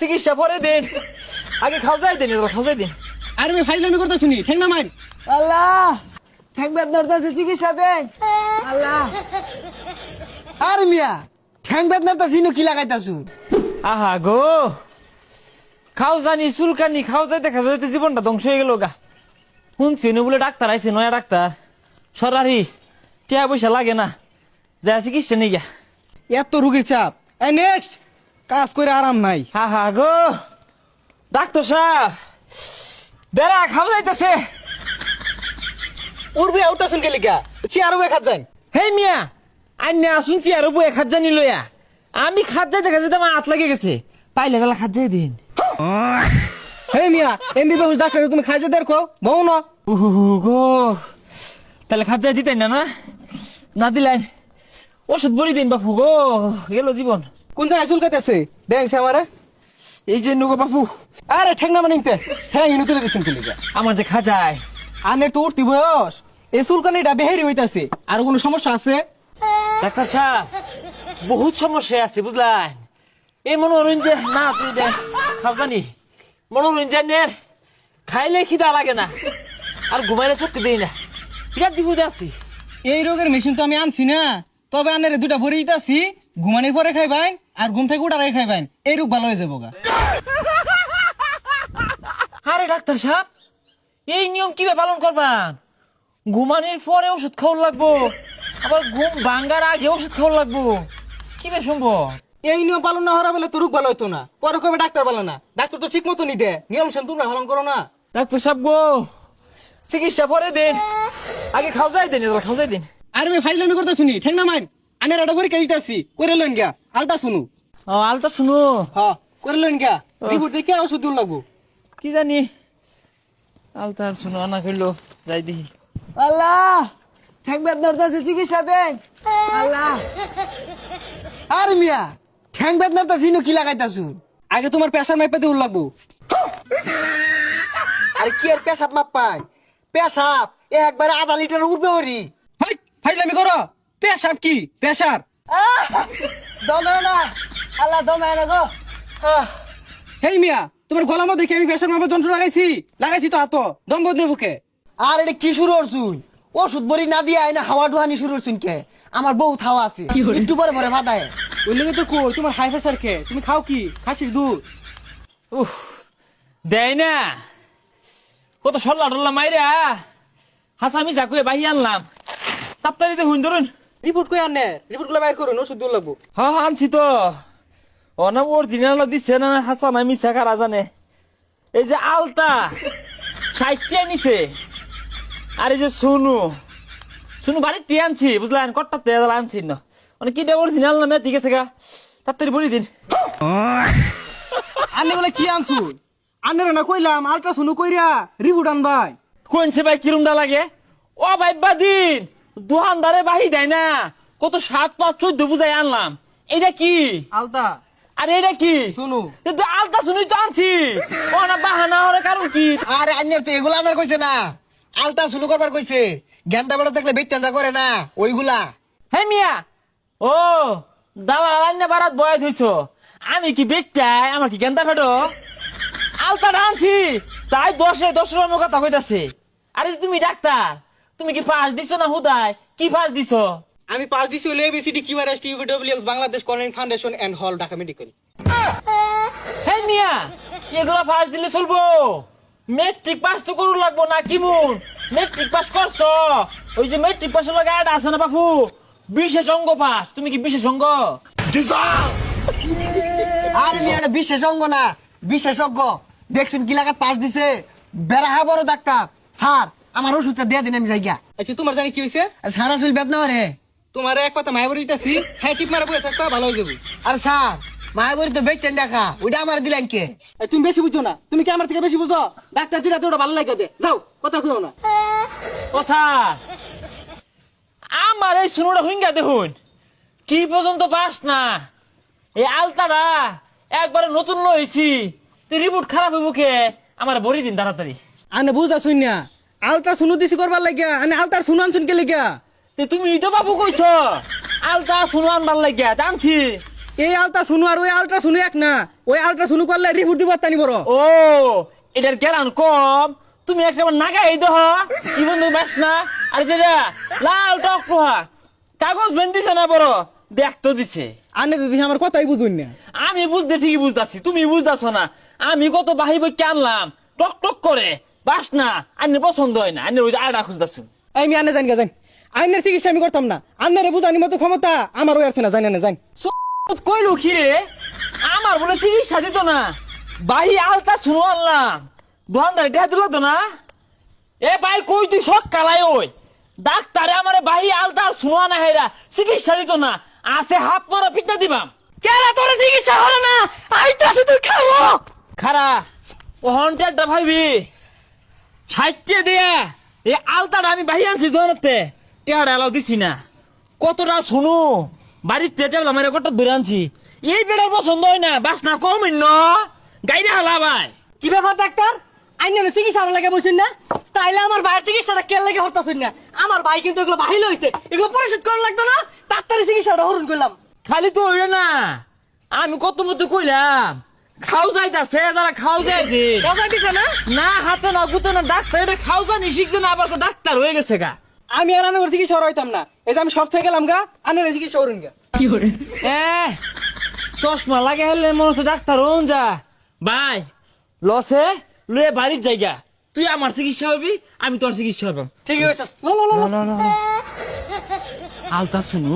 চিকিৎসা পরে দিন, আগে খাওয়াই দিন, খাওয়াই দিন। আরে আমি ফাইজলামি করতে শুনি ঠেং না মার। আল্লাহ ঠ্যাং বেদনার চিকিৎসা দে আল্লাহ। আর মিয়া ঠ্যাং বেদনার চিনো কি লাগাইতাছু? আহা গো, খাও জানি চুলকানি খাও যাইতে খাও যাইতে জীবনটা ধ্বংস হয়ে গেল গা। শুনছি বলে ডাক্তার আইছে, নয়া ডাক্তার সরারি টিয়া পয়সা লাগে না, যা চিকিৎসা নিয়ে গা। এত রুগীর চাপ, এই নেক্সট কাজ করে আরাম নাই। আহা গো ডাক্তার সাহেব, বেড়া খাও যাইতেছে। উড়বে আউটা শুনকে লিখা চেয়ারও খাত যান। হে মিয়া আন্যা শুনছি আর বউ এক হাত জানি লইয়া, আমি খাত যাই দেখা যেতে আমার হাত লাগে গেছে, পাইলে তাহলে খাত যাই দিন। হে মিয়া এমবিবিএস ডাক্তার তুমি খাইজে দেখো বউ না। গো তাহলে খাত যাই দিতেন না, না না দিলেন ওষুধ বড়ি দিন বাপু গো, গেল জীবন। কোন জায়গায় চুলকাইতেছে দেখছে আমারে? এই যে নুগো বাপু, আরে ঠেং না মানিতে হ্যাঁ ইনু তুলে দিছেন কি লিখা। আমার যে খাজায় আনের তো উঠতি বয়স, এই চুলকানিটা বেহেরি হইতাছে। আর কোনো সমস্যা আছে? ডাক্তার সাহেব বহুত সমস্যা আছে বুঝলেন। এই মনোরঞ্জন না তুই দে খাও জানি মনোরঞ্জনের খাইলে খিদা লাগে না, আর ঘুমাইলে চোখকে দেই না, বিরাট বিপদে আছি। এই রোগের মেশিন তো আমি আনছি না, তবে আনের দুটা ভরে দিতেছি, ঘুমানোর পরে খাইবেন আর ঘুম থেকে উঠার আগে খাইবেন, এই রোগ ভালো হয়ে যাবো গা। আরে ডাক্তার সাহেব এই নিয়ম কিভাবে পালন করবেন? ঘুমানোর পরে ওষুধ খাওয়ার লাগবো, আবার ঘুম ভাঙ্গার আগে ওষুধ খাওয়ার লাগবো, কিভাবে সম্ভব? এই নিয়ম পালন না হওয়া বলে তো রোগ ভালো হতো না, পরে কবে ডাক্তার ভালো না। ডাক্তার তো ঠিক মতো নিতে নিয়ম শুন তোমরা পালন করো না। ডাক্তার সাহেব গো চিকিৎসা পরে দিন, আগে খাওয়াই দিন, খাওয়াই দিন। আরে আমি ফাইজলামি করতে শুনি ঠেং না মার। আনের একটা পরীক্ষা দিতেছি, করে লইন গা আলটা শুনু। ও আলতা শুনো, হ্যাঁ করে লইন গা, রিপোর্ট দেখে ওষুধ দিন লাগবো। কি জানি আলতা শুনো না করলো, যাই দেখি। আল্লাহ ঠ্যাং বেদনার চিকিৎসা দে আল্লাহ। আর মিয়া ঠ্যাং বেদনার চিনো কি লাগাইতাছু? আগে তোমার প্রেশার মাইপা দিয়ে লাগবো। আর কি আর পেশাব মাপ পাই? পেশাব একবারে আধা লিটার উঠবে ওরি। হাই ফাইজলামি করো, প্রেশার কি প্রেশার? দমে না আল্লাহ, দমে না গো। হেই মিয়া তোমার গলা মধ্যে দেখে আমি প্রেশার মাপার যন্ত্র লাগাইছি তো হাত দম বদলে বুকে। আর এটা কি শুরু করছুন? ওষুধ বড়ি না দিয়ে আইনা হাওয়া ডুহানি শুরু করছুন কে? আমার বউ থাওয়া আছে, একটু পরে পরে ভাদায়। ওই লেগে তো কই তোমার হাই প্রেশার কে? তুমি খাও কি খাসির দুধ? উফ দেয় না, কত সল্লা টল্লা মাইরা হাসামি চাকুয়ে বাহি আনলাম, তাড়াতাড়িতে হুন ধরুন। রিপোর্ট কই আনে? রিপোর্ট গুলো বাইর করুন, ওষুধ দিন লাগবো। হ্যাঁ আনছি তো, অনাম অরিজিনাল দিচ্ছে না হাসান, আমি শেখারা জানে। এই যে আলতা 60 নিছে, আর এই যে সোনু বাড়িতে আনছি বুঝলেন, কট্টা তেল আনছি না, মানে কি অরিজিনাল নামে ঠিক আছে গা, তাড়াতাড়ি বলি দিন। আনে বলে কি আনছু? আনের না কইলাম আল্ট্রাসাউন্ড কইরা রিপোর্ট আনবাই। কোনছে ভাই কিরমটা লাগে? ও ভাই বাদিন দোকানদারে বাহি দেয় না, কত 7, 5, 14 বুঝাই আনলাম। এটা কি? আলতা। আরে এটা কি? শুনু কিন্তু আলতা শুনুই তো আনছি, ও না বাহানা হওয়ার কারণ কি? আরে আন্যের তো এগুলা আনার কইছে না, আলতা শুরু করবার কইছে। গেন্দা বেড়া দেখলে বেটটা করে না ওইগুলা। হে মিয়া ও দালাল আন্না বারাত বয়স হইছো, আমি কি বেটাই? আমার কি গেন্দা ফেটো? আলতা আনছি তাই 10 কথা কইতাছে। আরে তুমি ডাক্তার, তুমি কি পাস দিছো না হুদাই? কি পাস দিছো? আমি পাস দিছি হলো এবিসিডি কিউআরএস টিউবিডব্লিউএক্স বাংলাদেশ কর্নিং ফাউন্ডেশন এন্ড হল ঢাকা মেডিকেল। হে মিয়া এগুলা পাস দিলে চলবো? মেট্রিক পাস তো করু লাগবো না কি মুন? মেট্রিক পাস করছো? ওই যে মেট্রিক পাসের লগে আড আছে না বাপু, বিশেষ অঙ্গ পাস। তুমি কি বিশেষ অঙ্গ? আর মিয়া এটা বিশেষ অঙ্গ না, বিশেষজ্ঞ। দেখছুন কি লাগাত পাস দিছে, বেড়া বড় ডাক্তার। স্যার আমার ওষুধটা দিয়ে দিন, আমি যাই গিয়া। আচ্ছা তোমার জানি কি হইছে? আর সারা শরীর বেদনা রে। তোমার এক কথা মায়াবরি দিতেছি, হ্যাঁ টিপ মারা বয়ে থাকবা ভালো হয়ে যাবে। আর স্যার মায়াবরি তো বেটেন দেখা, ওইটা আমার দিলেন কে? তুমি বেশি বুঝছো না, তুমি কি আমার থেকে বেশি বুঝো? ডাক্তার যেটা তো ওটা ভালো লাগে দে, যাও কথা কইও না। ও স্যার আমার এই শুনুটা হুইঙ্গা দেখুন, কি পর্যন্ত পাস না। এই আলতাটা একবারে নতুন লইছি, রিপোর্ট খারাপ হইব কে? আমার বড়ি দিন তাড়াতাড়ি। আনে বুঝা শুন না, আলট্রা শুনু দিছি করবার লাগিয়া, আনে আলতার শুনু আনছুন কে লাগিয়া? তুমি তো বাবু কইছ আলতা শুনো আনবার লাগিয়া জানছি, এই আলতা শুনু আর ওই আলট্রা শুনু এক না, ওই আলট্রা শুনু করলে রিপোর্ট দিব তানি বড়। ও এটার গেলান কম, তুমি একটা নাগাই দেহ কি বন্ধু বাস না। আর যেটা লাল টক পোহা কাগজ বেন দিছে না বড়, দেখ তো দিছে। আনে যদি আমার কথাই বুঝুন না। আমি বুঝতে ঠিকই বুঝতাছি, তুমি বুঝতাছো না। আমি কত বাহি বই আনলাম, টক টক করে বাস না, আইনের পছন্দ হয় না, আইনের ওই যে আয়না খুঁজতাছো। আমি আনে জানি জান, আইনের চিকিৎসা আমি করতাম না, আন্নারে বুঝানি মতো ক্ষমতা আমার ওই আছে না, জানি না জানি। কইলো কি রে, আমার বলে চিকিৎসা দিত না, বাহি আলতা শুনো আনলাম, দোকানদারে টেহা দিল তো না। এ ভাই কই তুই সব কালাই ওই ডাক্তারে আমারে বাহি আলতা আর শুনো না হেরা চিকিৎসা দিত না, আছে হাত মারা পিঠা দিবাম। কেরা তোর চিকিৎসা হলো না, আইতাছে তুই খাবো। খারা ও হন্টারটা ভাইবি 60 দিয়া এই আলতাটা আমি বাহি আনছি দোকানতে, টেহাটা এলাও দিছি না। কতটা শুনু বাড়িতে টেবলা মেরে কত ধরে আনছি, এই বেড়ার পছন্দ হয় না, বাস না কম ন গাইরে হালা ভাই। কি ব্যাপার ডাক্তার, আইনের চিকিৎসা লাগে বলছেন না, তাইলে আমার ভাইয়ের চিকিৎসাটা কে লাগে হতাছেন না। আমার ভাই কিন্তু এগুলো বাহিল হয়েছে, এগুলো পরিশোধ করা লাগতো না, ডাক্তারের চিকিৎসাটা হরণ করলাম। খালি তো হইলে না, আমি কত মতো কইলাম খাও যাইতাছে, যারা খাও যাইছে কথা দিছে না, না হাতে না গুতে না, ডাক্তার এটা খাও জানি শিখছে না, আবার ডাক্তার হয়ে গেছে গা। আমি আর আনার চিকিৎসা হইতাম না, এই যে আমি সব থেকে গেলাম গা, আনার চিকিৎসা হরণ গা। এ চশমা লাগে হলে মনে হচ্ছে ডাক্তার হন যা। ভাই লসে লয়ে বাড়ির জায়গা, তুই আমার চিকিৎসা হবি, আমি তোর চিকিৎসা হবাম। ঠিক আছে, আলতা শুনু